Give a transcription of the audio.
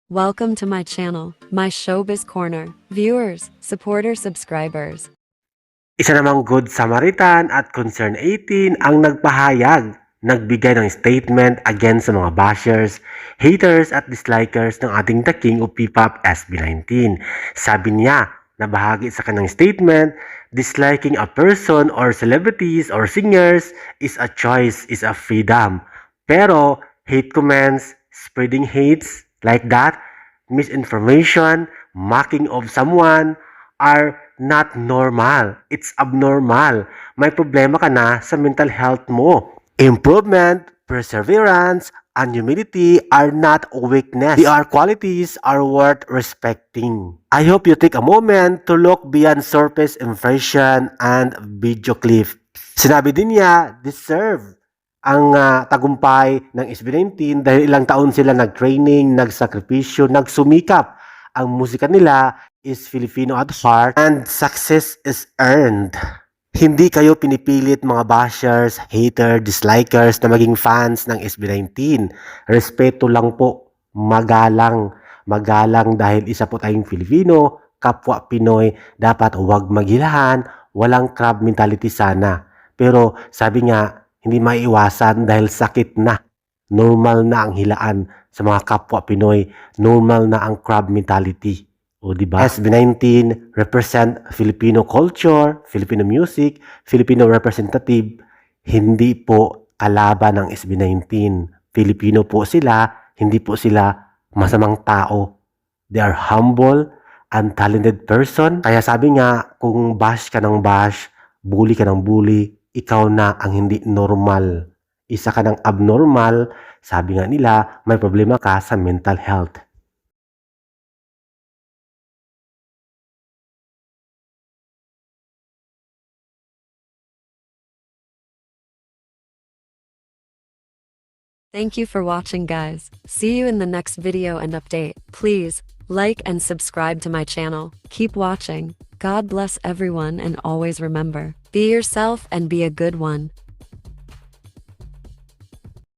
Welcome to my channel, my Showbiz Corner. Viewers, supporters, subscribers. Isa namang Good Samaritan at Concern 18 ang nagbigay ng statement against sa mga bashers, haters at dislikers ng ating The King of P-Pop SB19. Sabi niya na bahagi sa kanyang statement, disliking a person or celebrities or singers is a choice, is a freedom. Pero hate comments, spreading hates like that, misinformation, mocking of someone are not normal. It's abnormal. May problema ka na sa mental health mo. Improvement, perseverance, and humility are not weakness. They are qualities are worth respecting. I hope you take a moment to look beyond surface impression and video clip. Sinabi din niya, deserve ang tagumpay ng SB19 dahil ilang taon sila nag-training, nagsakripisyo, nagsumikap. Ang musika nila is Filipino at heart and success is earned. Hindi kayo pinipilit mga bashers, haters, dislikers na maging fans ng SB19. Respeto lang po, magalang. Magalang dahil isa po tayong Filipino, kapwa Pinoy, dapat huwag maghilahan, walang crab mentality sana. Pero sabi nga, hindi maiiwasan dahil sakit na. Normal na ang hilaan sa mga kapwa Pinoy. Normal na ang crab mentality. O diba? SB19 represent Filipino culture, Filipino music, Filipino representative. Hindi po kalaban ng SB19. Filipino po sila, hindi po sila masamang tao. They are humble and talented person. Kaya sabi nga, kung bash ka ng bash, bully ka ng bully, ikaw na ang hindi normal. Isa ka ng abnormal, sabi nga nila, may problema ka sa mental health. Thank you for watching, guys. See you in the next video and update. Please like and subscribe to my channel. Keep watching. God bless everyone and always remember, be yourself and be a good one.